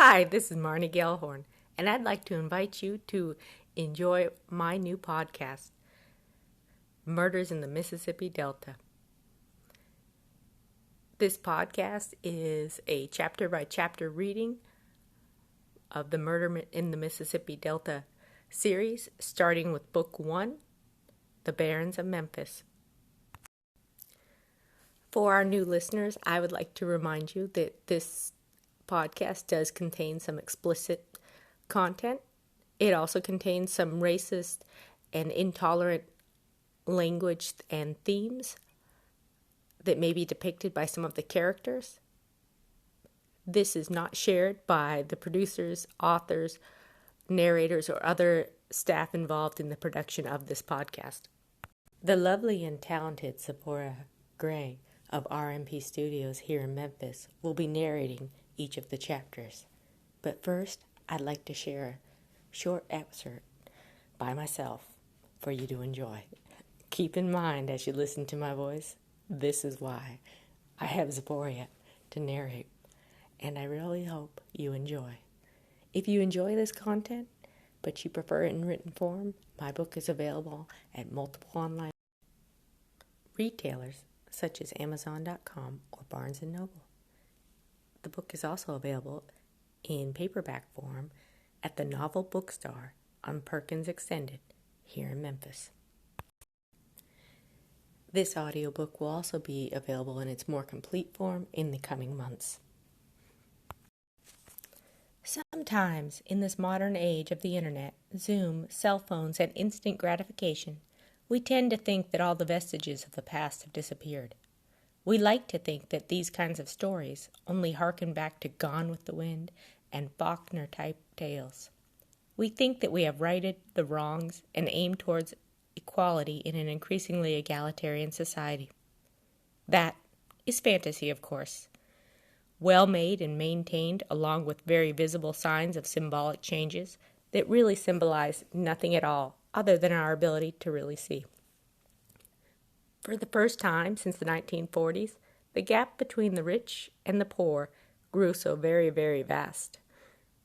Hi, this is Marnie Gellhorn, and I'd like to invite you to enjoy my new podcast, Murders in the Mississippi Delta. This podcast is a chapter-by-chapter reading of the Murder in the Mississippi Delta series, starting with Book 1, The Barons of Memphis. For our new listeners, I would like to remind you that this podcast does contain some explicit content. It also contains some racist and intolerant language and themes that may be depicted by some of the characters. This is not shared by the producers, authors, narrators, or other staff involved in the production of this podcast. The lovely and talented Zeporia Gray of RMP Studios here in Memphis will be narrating each of the chapters. But first, I'd like to share a short excerpt by myself for you to enjoy. Keep in mind as you listen to my voice, this is why I have Zeporia to narrate, and I really hope you enjoy. If you enjoy this content, but you prefer it in written form, my book is available at multiple online retailers such as Amazon.com or Barnes & Noble. The book is also available in paperback form at the Novel Bookstore on Perkins Extended here in Memphis. This audiobook will also be available in its more complete form in the coming months. Sometimes in this modern age of the internet, Zoom, cell phones, and instant gratification, we tend to think that all the vestiges of the past have disappeared. We like to think that these kinds of stories only harken back to Gone with the Wind and Faulkner-type tales. We think that we have righted the wrongs and aim towards equality in an increasingly egalitarian society. That is fantasy, of course. Well made and maintained, along with very visible signs of symbolic changes that really symbolize nothing at all other than our ability to really see. For the first time since the 1940s, the gap between the rich and the poor grew so very, very vast.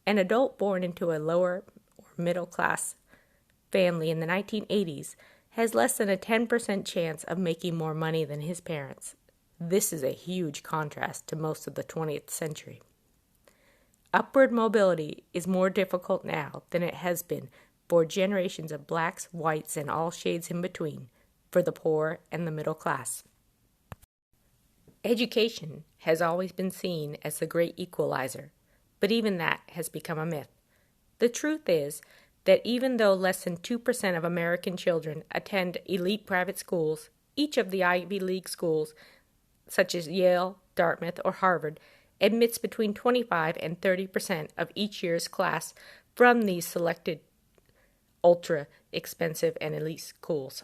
An adult born into a lower or middle class family in the 1980s has less than a 10% chance of making more money than his parents. This is a huge contrast to most of the 20th century. Upward mobility is more difficult now than it has been for generations of blacks, whites, and all shades in between, for the poor and the middle class. Education has always been seen as the great equalizer, but even that has become a myth. The truth is that even though less than 2% of American children attend elite private schools, each of the Ivy League schools, such as Yale, Dartmouth, or Harvard, admits between 25 and 30% of each year's class from these selected ultra-expensive and elite schools.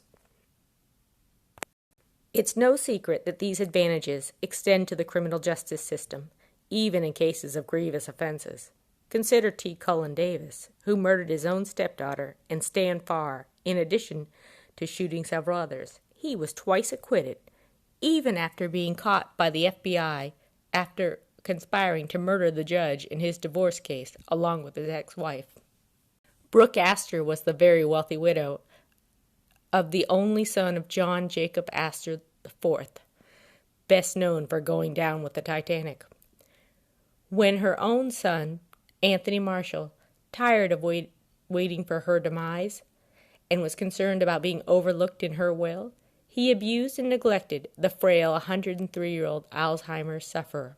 It's no secret that these advantages extend to the criminal justice system, even in cases of grievous offenses. Consider T. Cullen Davis, who murdered his own stepdaughter, and Stan Farr, in addition to shooting several others. He was twice acquitted, even after being caught by the FBI after conspiring to murder the judge in his divorce case, along with his ex-wife. Brooke Astor was the very wealthy widow of the only son of John Jacob Astor IV, best known for going down with the Titanic. When her own son, Anthony Marshall, tired of waiting for her demise and was concerned about being overlooked in her will, he abused and neglected the frail 103-year-old Alzheimer's sufferer.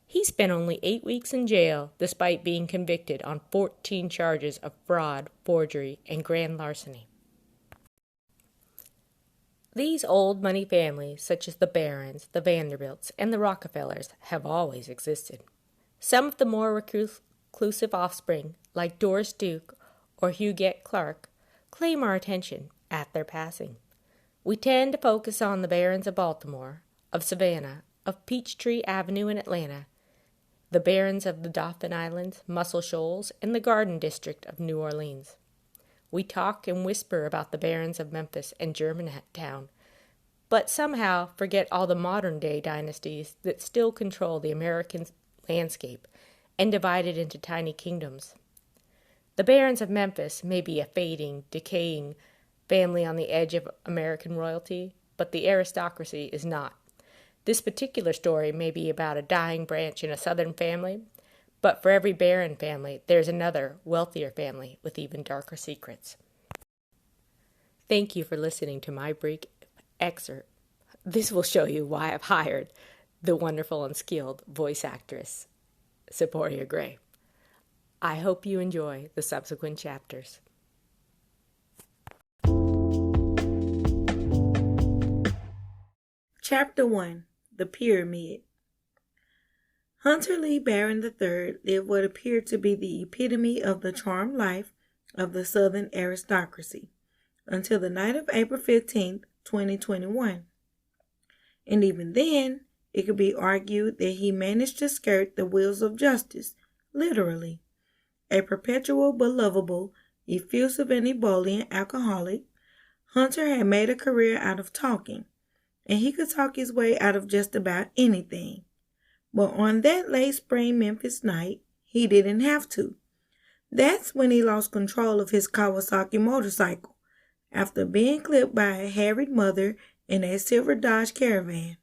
He spent only 8 weeks in jail despite being convicted on 14 charges of fraud, forgery, and grand larceny. These old money families, such as the Barons, the Vanderbilts, and the Rockefellers, have always existed. Some of the more reclusive offspring, like Doris Duke or Huguette Clark, claim our attention at their passing. We tend to focus on the Barons of Baltimore, of Savannah, of Peachtree Avenue in Atlanta, the Barons of the Dauphin Islands, Muscle Shoals, and the Garden District of New Orleans. We talk and whisper about the Barons of Memphis and Germantown, but somehow forget all the modern-day dynasties that still control the American landscape and divided into tiny kingdoms. The Barons of Memphis may be a fading, decaying family on the edge of American royalty, but the aristocracy is not. This particular story may be about a dying branch in a southern family, but for every Baron family, there's another, wealthier family with even darker secrets. Thank you for listening to my brief excerpt. This will show you why I've hired the wonderful and skilled voice actress, Zeporia Gray. I hope you enjoy the subsequent chapters. Chapter 1. The Pyramid. Hunter Lee Baron III lived what appeared to be the epitome of the charmed life of the Southern aristocracy until the night of April 15, 2021. And even then, it could be argued that he managed to skirt the wheels of justice, literally. A perpetual but lovable, effusive and ebullient alcoholic, Hunter had made a career out of talking, and he could talk his way out of just about anything. But on that late spring Memphis night, he didn't have to. That's when he lost control of his Kawasaki motorcycle, after being clipped by a harried mother in a silver Dodge Caravan.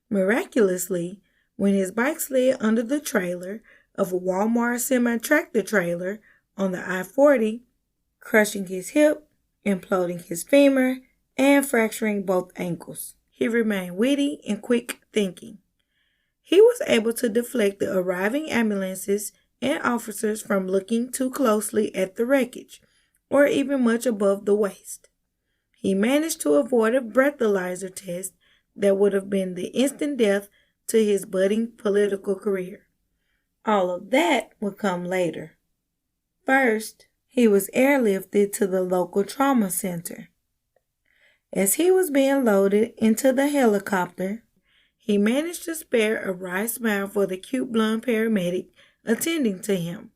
Miraculously, when his bike slid under the trailer of a Walmart semi-tractor trailer on the I-40, crushing his hip, imploding his femur, and fracturing both ankles, he remained witty and quick thinking. He was able to deflect the arriving ambulances and officers from looking too closely at the wreckage, or even much above the waist. He managed to avoid a breathalyzer test that would have been the instant death to his budding political career. All of that would come later. First, he was airlifted to the local trauma center. As he was being loaded into the helicopter, he managed to spare a wry smile for the cute blonde paramedic attending to him.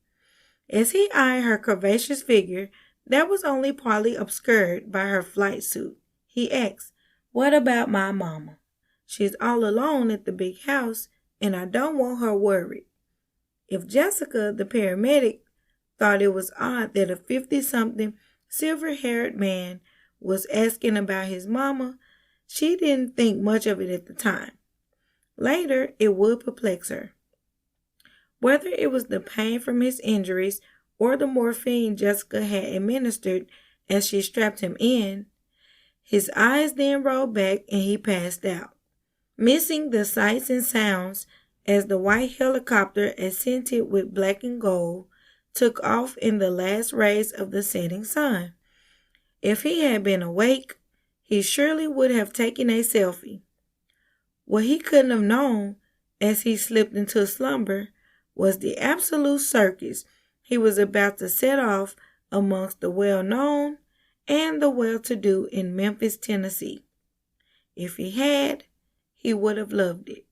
As he eyed her curvaceous figure that was only partly obscured by her flight suit, he asked, "What about my mama? She's all alone at the big house, and I don't want her worried." If Jessica, the paramedic, thought it was odd that a 50-something, silver-haired man was asking about his mama, she didn't think much of it at the time. Later, it would perplex her. Whether it was the pain from his injuries or the morphine Jessica had administered as she strapped him in, his eyes then rolled back and he passed out, missing the sights and sounds as the white helicopter, accented with black and gold, took off in the last rays of the setting sun. If he had been awake, he surely would have taken a selfie. What he couldn't have known, as he slipped into slumber, was the absolute circus he was about to set off amongst the well-known and the well-to-do in Memphis, Tennessee. If he had, he would have loved it.